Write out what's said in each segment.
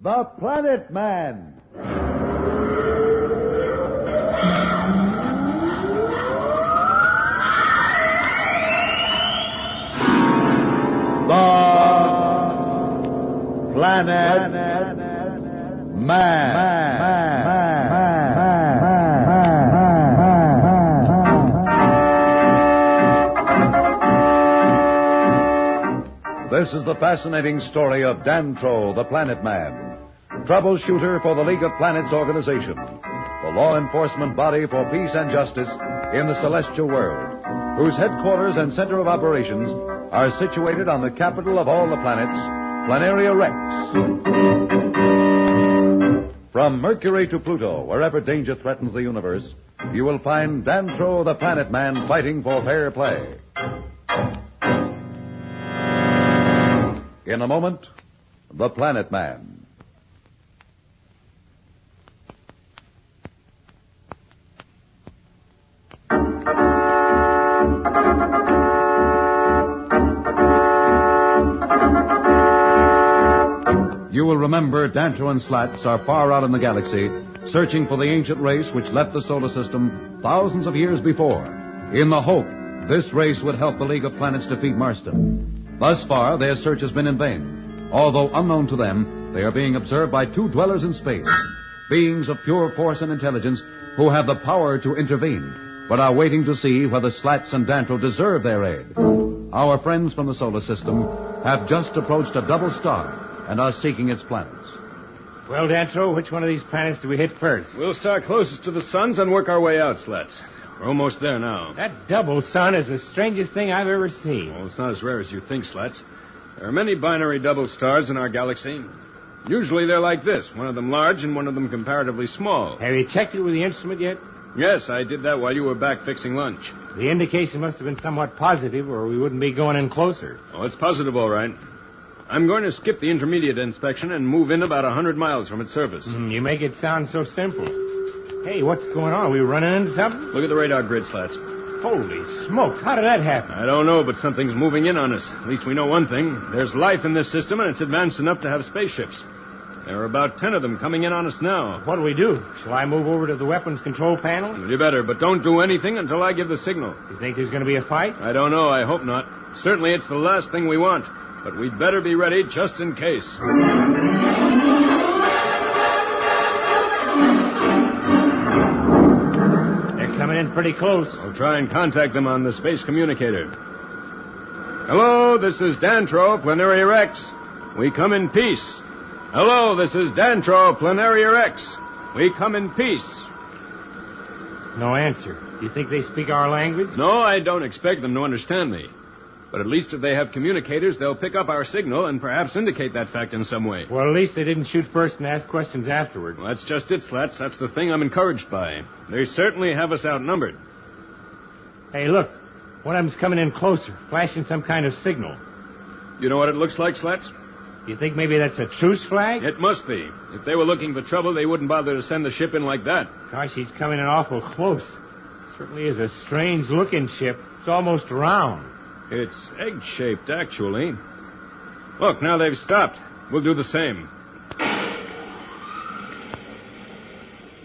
The Planet Man. The Planet Man. This is the fascinating story of Dantro The Planet Man, troubleshooter for the League of Planets organization, the law enforcement body for peace and justice in the celestial world, whose headquarters and center of operations are situated on the capital of all the planets, Planteria Rex. From Mercury to Pluto, wherever danger threatens the universe, you will find Dantro the Planet Man fighting for fair play. In a moment, The Planet Man. You will remember Dantro and Slats are far out in the galaxy, searching for the ancient race which left the solar system thousands of years before, in the hope this race would help the League of Planets defeat Marston. Thus far, their search has been in vain. Although unknown to them, they are being observed by two dwellers in space, beings of pure force and intelligence who have the power to intervene, but are waiting to see whether Slats and Dantro deserve their aid. Our friends from the solar system have just approached a double star and are seeking its planets. Well, Dantro, which one of these planets do we hit first? We'll start closest to the suns and work our way out, Slats. We're almost there now. That double sun is the strangest thing I've ever seen. Well, it's not as rare as you think, Slats. There are many binary double stars in our galaxy. Usually they're like this, one of them large and one of them comparatively small. Have you checked it with the instrument yet? Yes, I did that while you were back fixing lunch. The indication must have been somewhat positive, or we wouldn't be going in closer. Oh, it's positive, all right. I'm going to skip the intermediate inspection and move in about 100 miles from its surface. You make it sound so simple. Hey, what's going on? Are we running into something? Look at the radar grid, Slats. Holy smokes, how did that happen? I don't know, but something's moving in on us. At least we know one thing. There's life in this system, and it's advanced enough to have spaceships. There are about 10 of them coming in on us now. What do we do? Shall I move over to the weapons control panel? You better, but don't do anything until I give the signal. You think there's going to be a fight? I don't know. I hope not. Certainly it's the last thing we want. But we'd better be ready just in case. They're coming in pretty close. I'll try and contact them on the space communicator. Hello, this is Dantro, Planteria Rex. We come in peace. Hello, this is Dantro, Planteria Rex. We come in peace. No answer. Do you think they speak our language? No, I don't expect them to understand me. But at least if they have communicators, they'll pick up our signal and perhaps indicate that fact in some way. Well, at least they didn't shoot first and ask questions afterward. Well, that's just it, Slats. That's the thing I'm encouraged by. They certainly have us outnumbered. Hey, look. One of them's coming in closer, flashing some kind of signal. You know what it looks like, Slats? You think maybe that's a truce flag? It must be. If they were looking for trouble, they wouldn't bother to send the ship in like that. Gosh, he's coming in awful close. Certainly is a strange-looking ship. It's almost round. It's egg-shaped, actually. Look, now they've stopped. We'll do the same.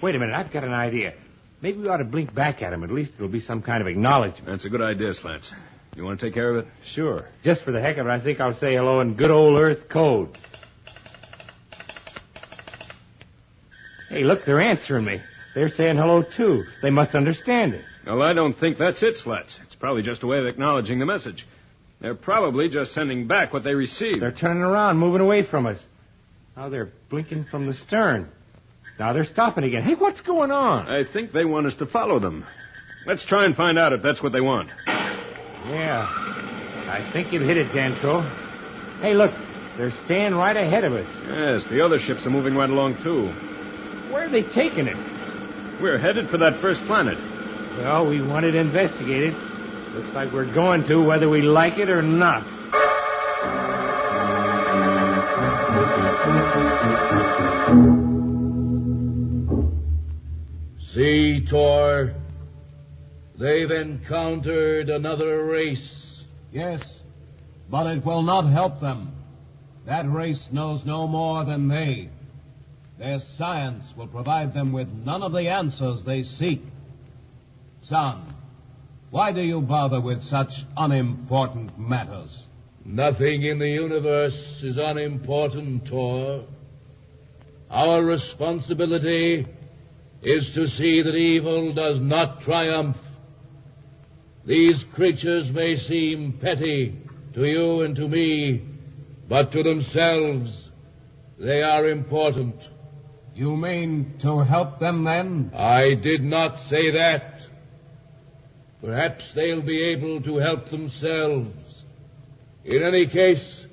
Wait a minute, I've got an idea. Maybe we ought to blink back at him. At least it'll be some kind of acknowledgement. That's a good idea, Slats. You want to take care of it? Sure. Just for the heck of it, I think I'll say hello in good old Earth code. Hey, look, they're answering me. They're saying hello, too. They must understand it. Well, I don't think that's it, Slats. It's probably just a way of acknowledging the message. They're probably just sending back what they received. They're turning around, moving away from us. Now they're blinking from the stern. Now they're stopping again. Hey, what's going on? I think they want us to follow them. Let's try and find out if that's what they want. Yeah. I think you've hit it, Dantro. Hey, look. They're staying right ahead of us. Yes, the other ships are moving right along, too. Where are they taking it? We're headed for that first planet. Well, we want it investigated. Looks like we're going to, whether we like it or not. See, Toor, they've encountered another race. Yes, but it will not help them. That race knows no more than they. Their science will provide them with none of the answers they seek. Son, why do you bother with such unimportant matters? Nothing in the universe is unimportant, Toor. Our responsibility is to see that evil does not triumph. These creatures may seem petty to you and to me, but to themselves they are important. You mean to help them, then? I did not say that. Perhaps they'll be able to help themselves. In any case,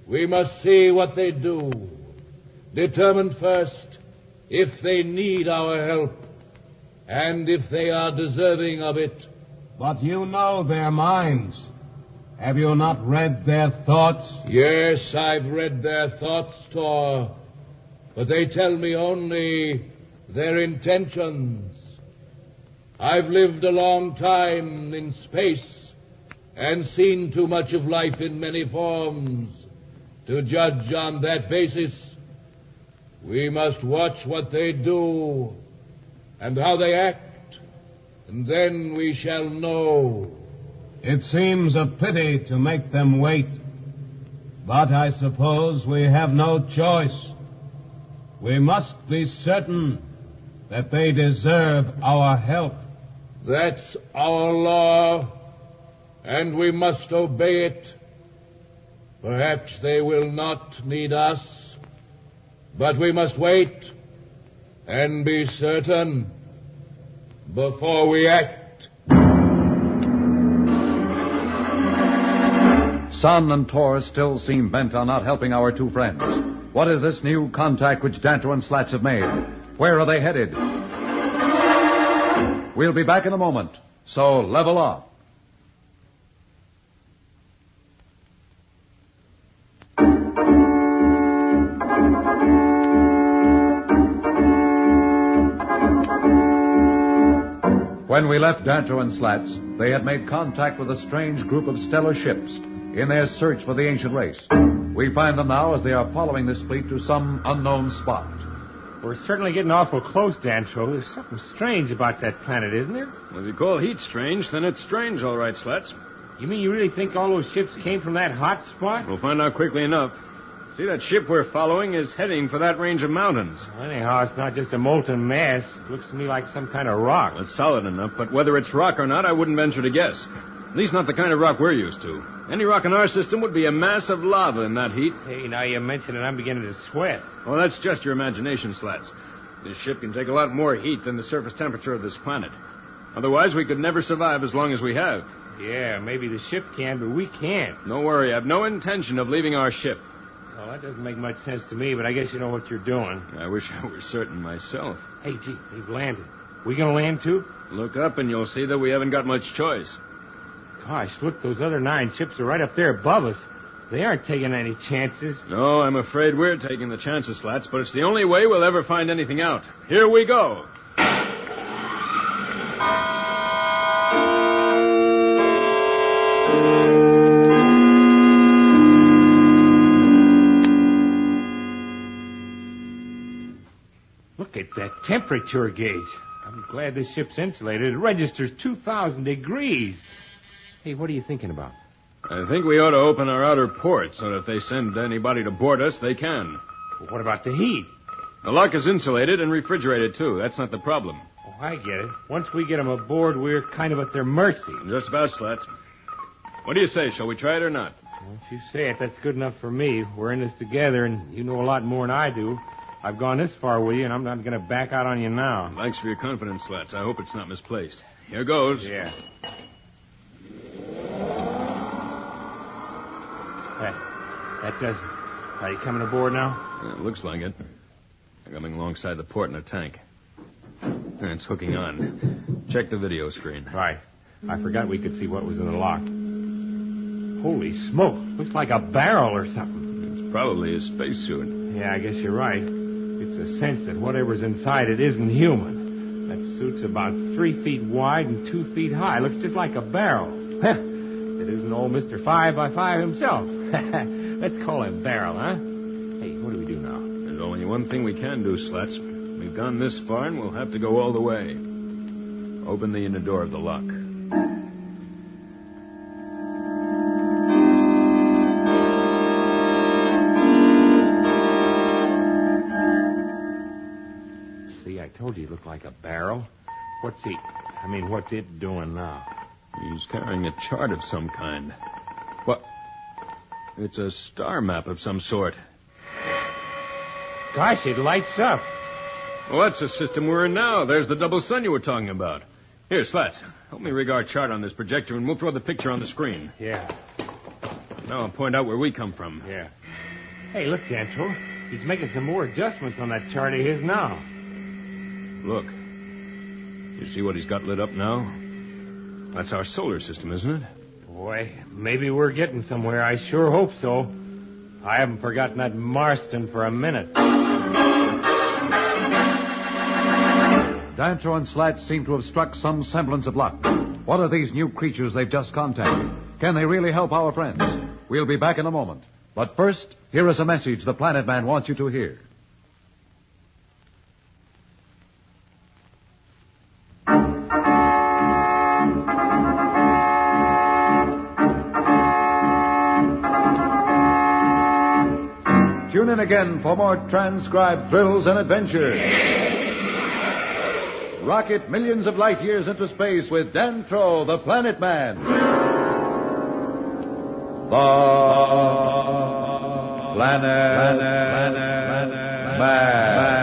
we must see what they do. Determine first if they need our help, and if they are deserving of it. But you know their minds. Have you not read their thoughts? Yes, I've read their thoughts, Toor, but they tell me only their intentions. I've lived a long time in space and seen too much of life in many forms to judge on that basis. We must watch what they do and how they act, and then we shall know. It seems a pity to make them wait, but I suppose we have no choice. We must be certain that they deserve our help. That's our law, and we must obey it. Perhaps they will not need us, but we must wait and be certain before we act. Son and Toor still seem bent on not helping our two friends. What is this new contact which Dantro and Slats have made? Where are they headed? We'll be back in a moment, so level off. When we left Dantro and Slats, they had made contact with a strange group of stellar ships in their search for the ancient race. We find them now as they are following this fleet to some unknown spot. We're certainly getting awful close, Dantro. There's something strange about that planet, isn't there? Well, if you call heat strange, then it's strange, all right, Slats. You mean you really think all those ships came from that hot spot? We'll find out quickly enough. See, that ship we're following is heading for that range of mountains. Well, anyhow, it's not just a molten mass. It looks to me like some kind of rock. It's solid enough, but whether it's rock or not, I wouldn't venture to guess. At least not the kind of rock we're used to. Any rock in our system would be a mass of lava in that heat. Hey, now you mention it, I'm beginning to sweat. Well, that's just your imagination, Slats. This ship can take a lot more heat than the surface temperature of this planet. Otherwise, we could never survive as long as we have. Yeah, maybe the ship can, but we can't. Don't worry, I have no intention of leaving our ship. Well, that doesn't make much sense to me, but I guess you know what you're doing. I wish I were certain myself. Hey, gee, they've landed. We gonna land, too? Look up and you'll see that we haven't got much choice. Gosh, look, those other 9 ships are right up there above us. They aren't taking any chances. No, I'm afraid we're taking the chances, Slats, but it's the only way we'll ever find anything out. Here we go. Look at that temperature gauge. I'm glad this ship's insulated. It registers 2,000 degrees. Hey, what are you thinking about? I think we ought to open our outer port so that if they send anybody to board us, they can. Well, what about the heat? The lock is insulated and refrigerated, too. That's not the problem. Oh, I get it. Once we get them aboard, we're kind of at their mercy. Just about, Slats. What do you say? Shall we try it or not? Well, if you say it, that's good enough for me. We're in this together, and you know a lot more than I do. I've gone this far with you, and I'm not going to back out on you now. Thanks for your confidence, Slats. I hope it's not misplaced. Here goes. Yeah. That does it. Are you coming aboard now? Yeah, it looks like it. They're coming alongside the port in a tank. It's hooking on. Check the video screen. Right. I forgot we could see what was in the lock. Holy smoke. Looks like a barrel or something. It's probably a spacesuit. Yeah, I guess you're right. It's a sense that whatever's inside it isn't human. That suit's about 3 feet wide and 2 feet high. Looks just like a barrel. It isn't old Mr. 5x5 himself. Let's call it Barrel, huh? Hey, what do we do now? There's only one thing we can do, Slats. We've gone this far, and we'll have to go all the way. Open the inner door of the lock. See, I told you he looked like a barrel. What's it doing now? He's carrying a chart of some kind. What? It's a star map of some sort. Gosh, it lights up. Well, that's the system we're in now. There's the double sun you were talking about. Here, Slats, help me rig our chart on this projector, and we'll throw the picture on the screen. Yeah. Now I'll point out where we come from. Yeah. Hey, look, Dantro. He's making some more adjustments on that chart of his now. Look. You see what he's got lit up now? That's our solar system, isn't it? Boy, maybe we're getting somewhere. I sure hope so. I haven't forgotten that Marston for a minute. Dantro and Slats seem to have struck some semblance of luck. What are these new creatures they've just contacted? Can they really help our friends? We'll be back in a moment. But first, here is a message the Planet Man wants you to hear. Tune in again for more transcribed thrills and adventures. Rocket millions of light years into space with Dantro, the Planet Man. The Planet Man.